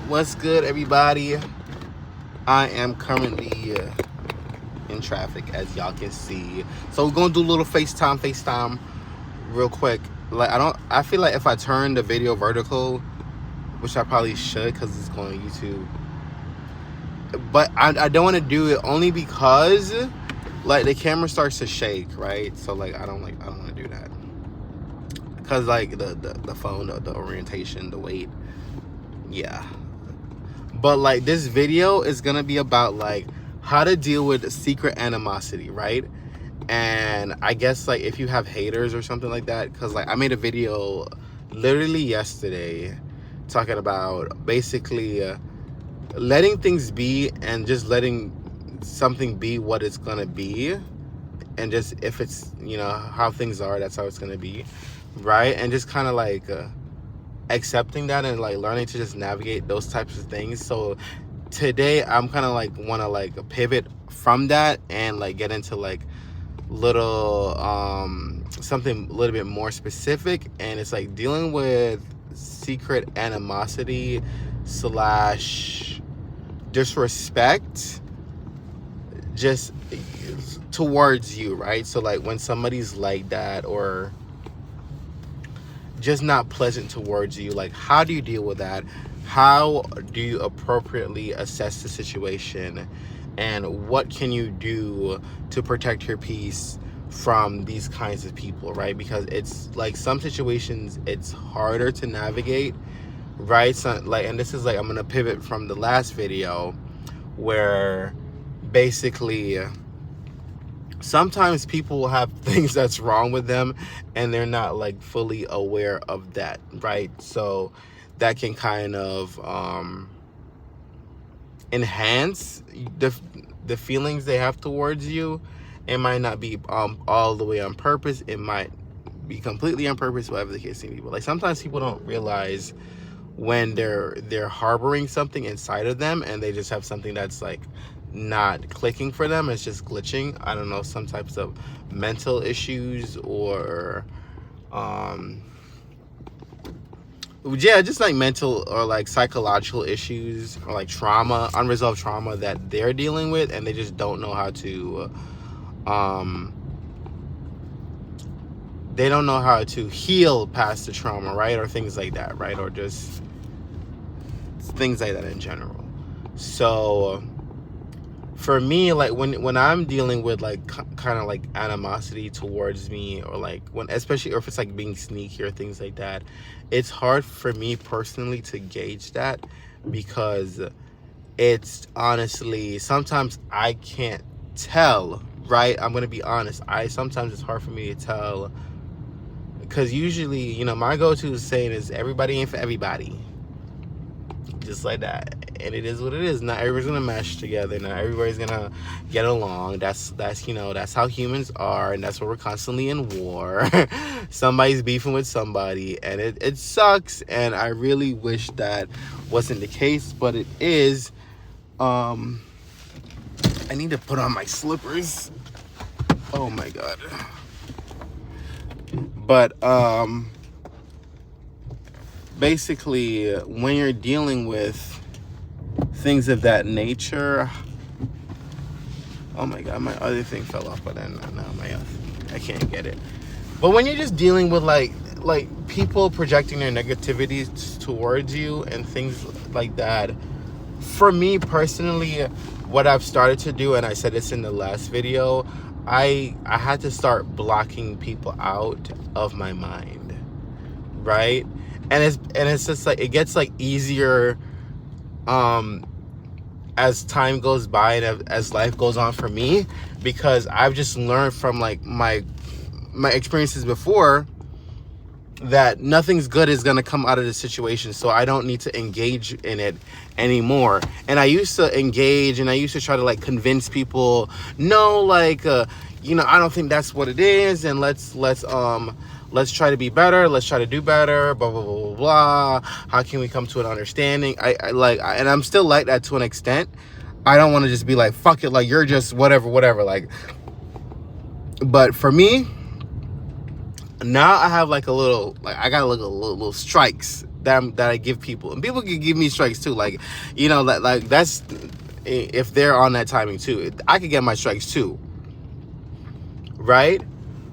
What's good, everybody? I am currently in traffic, as y'all can see. So we're gonna do a little FaceTime real quick. Like I feel like if I turn the video vertical, which I probably should because it's going on YouTube, but I don't want to do it only because like the camera starts to shake, right? So like I don't want to do that because like the phone, the orientation, the weight, yeah. But like this video is gonna be about like how to deal with secret animosity, right? And I guess like if you have haters or something like that, because like I made a video literally yesterday talking about basically letting things be and just letting something be what it's gonna be, and just if it's, you know, how things are, that's how it's gonna be, right? And just kind of like accepting that and like learning to just navigate those types of things. So today I'm kind of like want to like pivot from that and like get into like little something a little bit more specific, and it's like dealing with secret animosity slash disrespect just towards you, right? So like when somebody's like that or just not pleasant towards you, like how do you deal with that? How do you appropriately assess the situation, and what can you do to protect your peace from these kinds of people, right? Because it's like some situations it's harder to navigate, right? So like, and this is like I'm gonna pivot from the last video where basically sometimes people will have things that's wrong with them and they're not like fully aware of that, right? So that can kind of enhance the feelings they have towards you. It might not be all the way on purpose. It might be completely on purpose, whatever the case may be. But like sometimes people don't realize when they're harboring something inside of them and they just have something that's like not clicking for them. It's just glitching. I don't know, some types of mental issues or yeah, just like mental or like psychological issues or like trauma, unresolved trauma that they're dealing with, and they just don't know how to they don't know how to heal past the trauma, right? Or things like that, right? Or just things like that in general. So for me, like when I'm dealing with like kind of like animosity towards me, or like when, especially if it's like being sneaky or things like that, it's hard for me personally to gauge that, because it's honestly sometimes I can't tell, right? I'm gonna be honest. Sometimes it's hard for me to tell, because usually, you know, my go-to saying is everybody ain't for everybody, just like that. And it is what it is. Not everybody's gonna mesh together. Not everybody's gonna get along. That's you know, that's how humans are, and that's why we're constantly in war. Somebody's beefing with somebody, and it sucks. And I really wish that wasn't the case, but it is. I need to put on my slippers. Oh my god. But basically, when you're dealing with things of that nature, oh my god, my other thing fell off, but then now I can't get it. But when you're just dealing with like people projecting their negativity towards you and things like that, for me personally, what I've started to do, and I said this in the last video, I had to start blocking people out of my mind, right? And it's just like it gets like easier as time goes by and as life goes on for me, because I've just learned from like my experiences before that nothing's good is going to come out of the situation, so I don't need to engage in it anymore. And I used to engage, and I used to try to like convince people, no, like you know, I don't think that's what it is, and let's try to be better, let's try to do better, blah blah blah blah blah. How can we come to an understanding? And I'm still like that to an extent. I don't want to just be like, fuck it, like you're just whatever, like. But for me now, I have like a little, like I got like a little strikes that I give people, and people can give me strikes too. Like, you know, like that's if they're on that timing too. I could get my strikes too, right?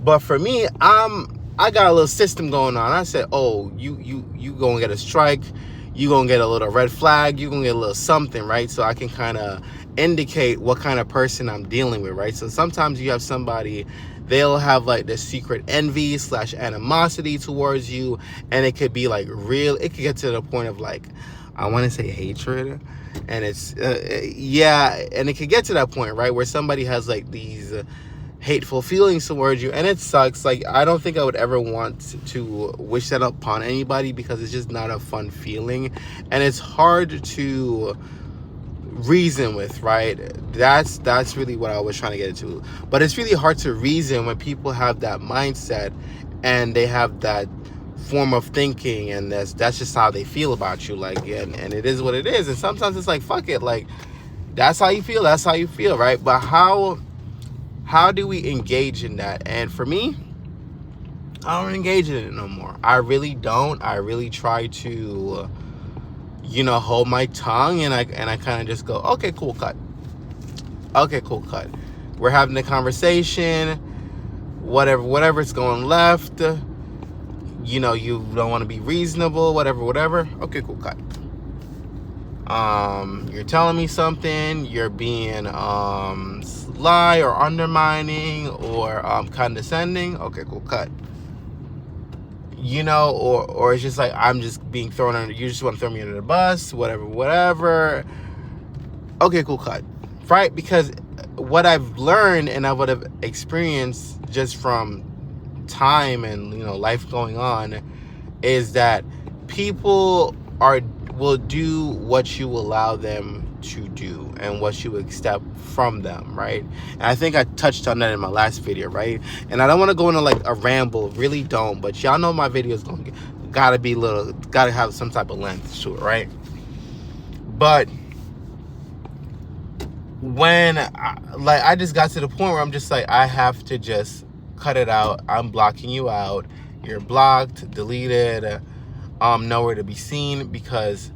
But for me, I got a little system going on. I said, oh, you gonna get a strike, you gonna get a little red flag, you gonna get a little something, right? So I can kind of indicate what kind of person I'm dealing with, right? So sometimes you have somebody, they'll have like this secret envy / animosity towards you, and it could be like real. It could get to the point of like, I want to say hatred, and it's yeah, and it could get to that point, right, where somebody has like these hateful feelings towards you, and it sucks. Like, I don't think I would ever want to wish that upon anybody, because it's just not a fun feeling, and it's hard to reason with, right? That's really what I was trying to get into. But it's really hard to reason when people have that mindset and they have that form of thinking, and that's just how they feel about you. Like, and it is what it is. And sometimes it's like, fuck it, like, that's how you feel, right? But how do we engage in that? And for me, I don't engage in it no more. I really don't. I really try to hold my tongue, and I kind of just go, okay, cool, cut. We're having a conversation, whatever's going left, you don't want to be reasonable, whatever. Okay, cool, cut. You're telling me something, you're being sly or undermining or condescending. Okay, cool, cut. Or it's just like, I'm just being thrown under, you just want to throw me under the bus, whatever. Okay, cool, cut. Right? Because what I've learned and I would have experienced just from time and, life going on, is that people will do what you allow them to do and what you accept from them, right? And I think I touched on that in my last video, right? And I don't want to go into like a ramble, really don't, but y'all know my videos gotta have some type of length to it, right? But when I just got to the point where I'm just like, I have to just cut it out. I'm blocking you out. You're blocked, deleted, nowhere to be seen, because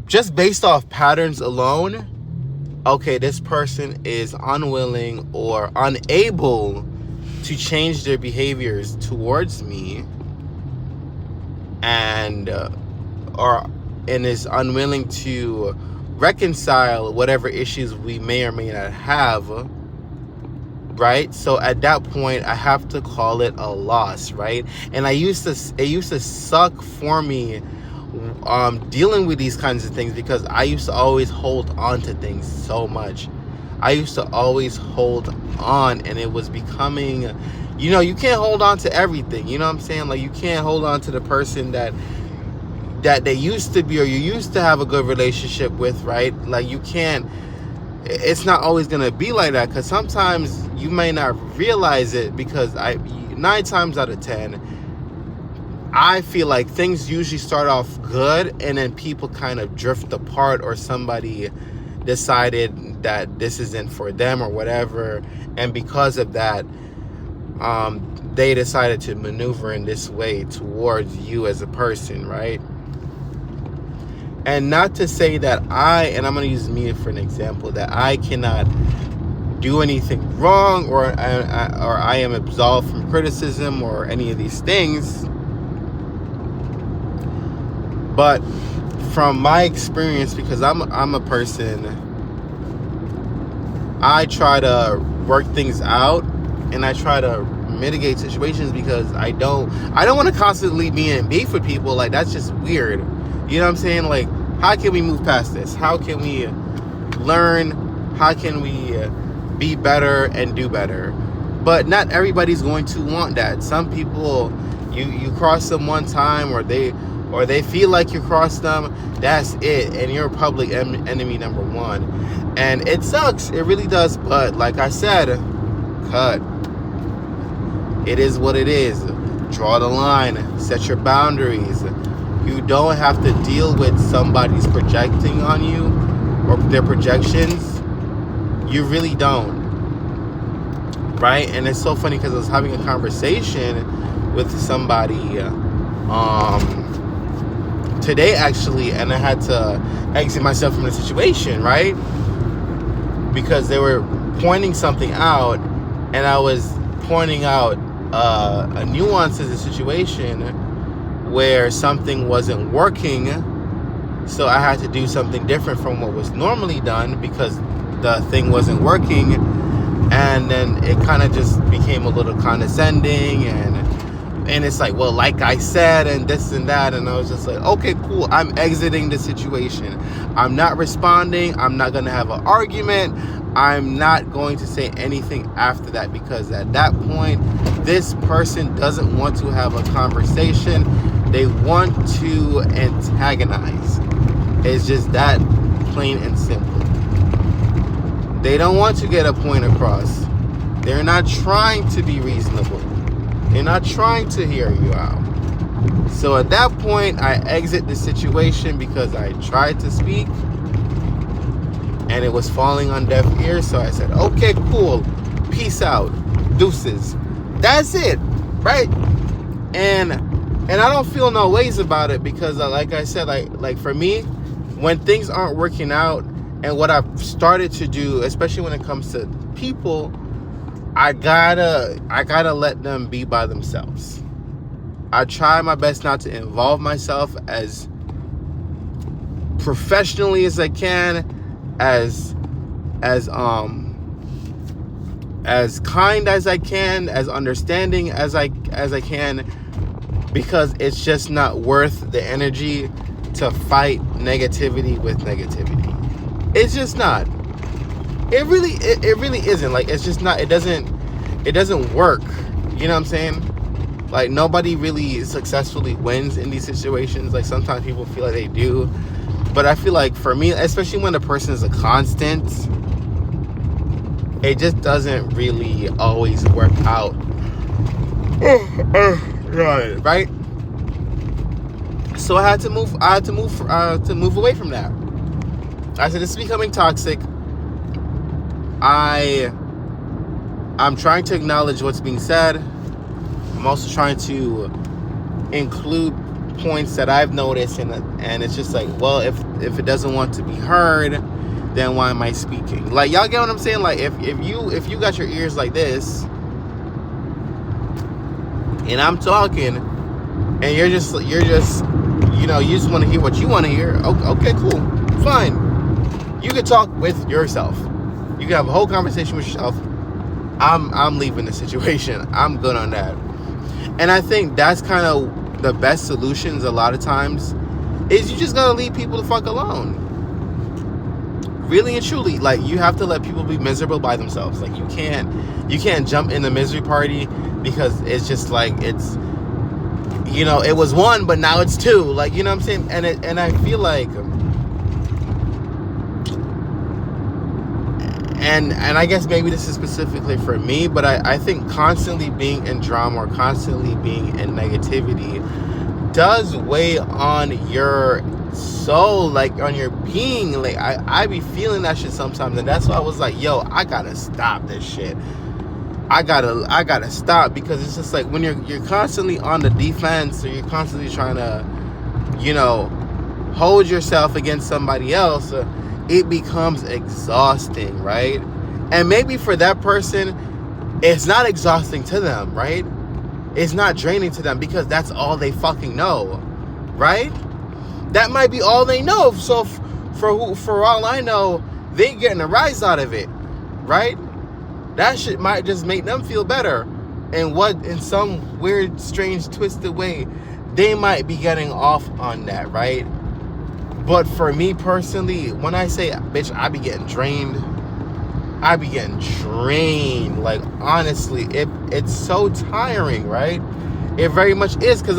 just based off patterns alone, okay, this person is unwilling or unable to change their behaviors towards me, and is unwilling to reconcile whatever issues we may or may not have, right? So at that point, I have to call it a loss, right? And it used to suck for me dealing with these kinds of things, because I used to always hold on to things so much. I used to always hold on, and it was becoming, you can't hold on to everything, you know what I'm saying? Like, you can't hold on to the person that they used to be, or you used to have a good relationship with, right? Like, you can't, it's not always gonna be like that, because sometimes you may not realize it, because 9 times out of 10, I feel like things usually start off good, and then people kind of drift apart, or somebody decided that this isn't for them or whatever, and because of that, they decided to maneuver in this way towards you as a person, right? And not to say that and I'm going to use me for an example, that I cannot do anything wrong, or I am absolved from criticism or any of these things. But from my experience, because I'm a person, I try to work things out, and I try to mitigate situations, because I don't want to constantly be in beef with people. Like, that's just weird. You know what I'm saying? Like, how can we move past this? How can we learn? How can we be better and do better? But not everybody's going to want that. Some people, you cross them one time, or they feel like you crossed them, that's it, and you're public enemy number 1. And it sucks, it really does. But like I said, cut. It is what it is. Draw the line, set your boundaries. You don't have to deal with somebody's projecting on you, or their projections. You really don't, right? And it's so funny, because I was having a conversation with somebody today actually, and I had to exit myself from the situation, right? Because they were pointing something out, and I was pointing out a nuance of the situation where something wasn't working, so I had to do something different from what was normally done because the thing wasn't working. And then it kind of just became a little condescending, and it's like, well, like I said, and this and that, and I was just like, okay, cool, I'm exiting the situation. I'm not responding. I'm not going to have an argument. I'm not going to say anything after that, because at that point, this person doesn't want to have a conversation. They want to antagonize. It's just that plain and simple. They don't want to get a point across. They're not trying to be reasonable. They're not trying to hear you out. So at that point, I exit the situation because I tried to speak and it was falling on deaf ears. So I said, okay, cool. Peace out. Deuces. That's it. Right? And I don't feel no ways about it because like I said, like for me, when things aren't working out, and what I've started to do, especially when it comes to people, I gotta let them be by themselves. I try my best not to involve myself as professionally as I can, as kind as I can, as understanding as I can, because it's just not worth the energy to fight negativity with negativity. It's just not. It really isn't. Like, it's just not. It doesn't work. You know what I'm saying? Like, nobody really successfully wins in these situations. Like, sometimes people feel like they do, but I feel like for me, especially when a person is a constant, it just doesn't really always work out. Right? So I had to move away from that. I said, this is becoming toxic. I'm trying to acknowledge what's being said. I'm also trying to include points that I've noticed, and it's just like, well, if it doesn't want to be heard, then why am I speaking? Like, y'all get what I'm saying? Like, if you got your ears like this, and I'm talking, and you're just you just want to hear what you want to hear. Okay, cool, fine. You can talk with yourself. You can have a whole conversation with yourself. I'm leaving the situation. I'm good on that. And I think that's kind of the best solutions a lot of times, is you just gotta leave people the fuck alone. Really and truly, like, you have to let people be miserable by themselves. Like, you can't jump in the misery party, because it's just like, it's, it was one, but now it's two. Like, you know what I'm saying? And I feel like, and I guess maybe this is specifically for me, but I think constantly being in drama or constantly being in negativity does weigh on your soul, like on your being. Like, I be feeling that shit sometimes, and that's why I was like, yo, I gotta stop this shit. I gotta stop, because it's just like, when you're constantly on the defense, or you're constantly trying to, hold yourself against somebody else, it becomes exhausting, right? And maybe for that person, it's not exhausting to them, right? It's not draining to them, because that's all they fucking know, right? That might be all they know. So for all I know, they getting a rise out of it, right? That shit might just make them feel better. And in some weird, strange, twisted way, they might be getting off on that, right? But for me personally, when I say, bitch, I be getting drained. Like, honestly, it's so tiring, right? It very much is, because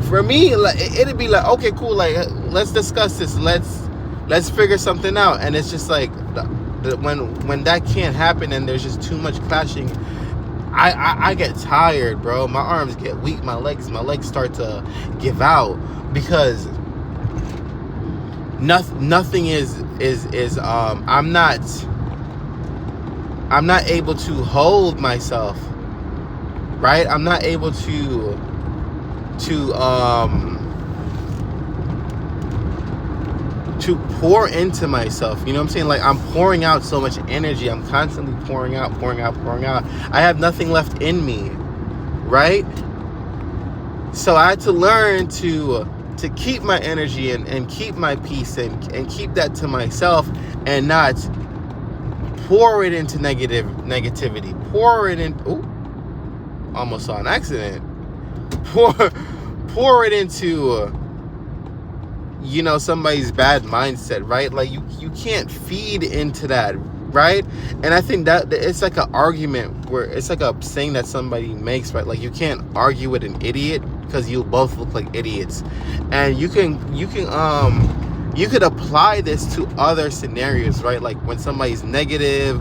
for me, like, it'd be like, okay, cool, like, let's discuss this, let's figure something out. And it's just like, when that can't happen, and there's just too much clashing, I get tired, bro. My arms get weak, my legs start to give out, because nothing is I'm not able to hold myself, right? I'm not able to to pour into myself. You know what I'm saying? Like, I'm pouring out so much energy. I'm constantly pouring out. I have nothing left in me, right? So I had to learn to keep my energy and keep my peace and keep that to myself, and not pour it into negativity. Pour it in. Ooh, almost saw an accident. Pour it into you know, somebody's bad mindset, right? Like, you can't feed into that, right? And I think that it's like an argument where it's like a saying that somebody makes, right? Like, you can't argue with an idiot because you both look like idiots. And you could apply this to other scenarios, right? Like when somebody's negative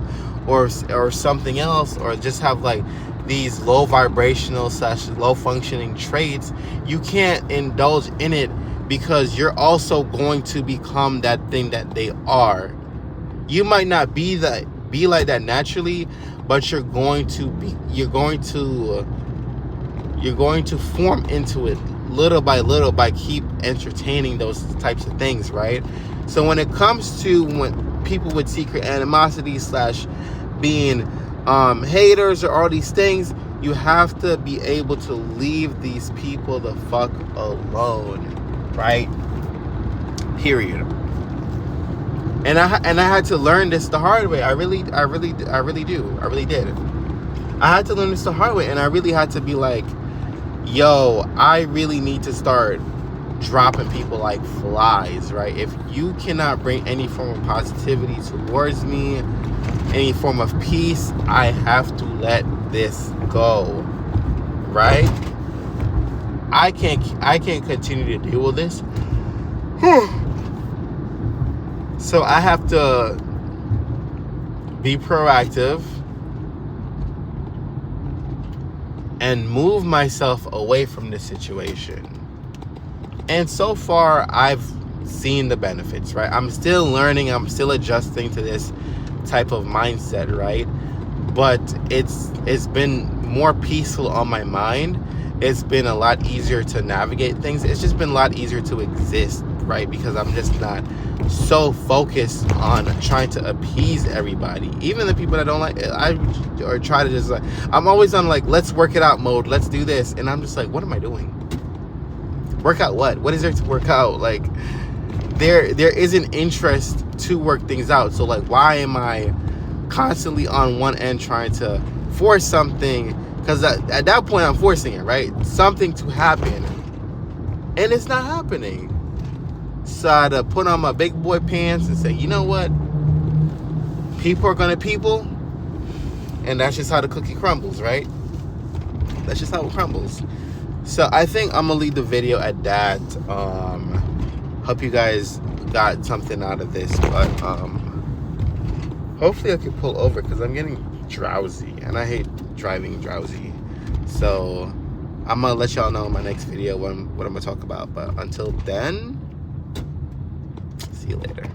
or something else, or just have like these low vibrational / low functioning traits, you can't indulge in it, because you're also going to become that thing that they are. You might not be like that naturally, but you're going to form into it little by little by keep entertaining those types of things, right? So when it comes to when people with secret animosity / being haters or all these things, you have to be able to leave these people the fuck alone, right? Period. And I had to learn this the hard way. I really did. I had to learn this the hard way, and I really had to be like, yo, I really need to start dropping people like flies, right? If you cannot bring any form of positivity towards me, any form of peace, I have to let this go, right? I can't continue to deal with this. So I have to be proactive and move myself away from this situation. And so far, I've seen the benefits, right? I'm still learning. I'm still adjusting to this type of mindset, right? But it's been more peaceful on my mind. It's been a lot easier to navigate things. It's just been a lot easier to exist, right? Because I'm just not so focused on trying to appease everybody, even the people that don't like it. Or try to just like, I'm always on like, let's work it out mode. Let's do this. And I'm just like, what am I doing? Work out what? What is there to work out? Like, there is an interest to work things out. So like, why am I constantly on one end trying to force something? Because at that point, I'm forcing it, right? Something to happen. And it's not happening. So I had to put on my big boy pants and say, you know what? People are going to people. And that's just how the cookie crumbles, right? That's just how it crumbles. So I think I'm going to leave the video at that. Hope you guys got something out of this. But hopefully I can pull over, because I'm getting drowsy. And I hate driving drowsy. So I'm going to let y'all know in my next video what I'm going to talk about. But until then, see you later.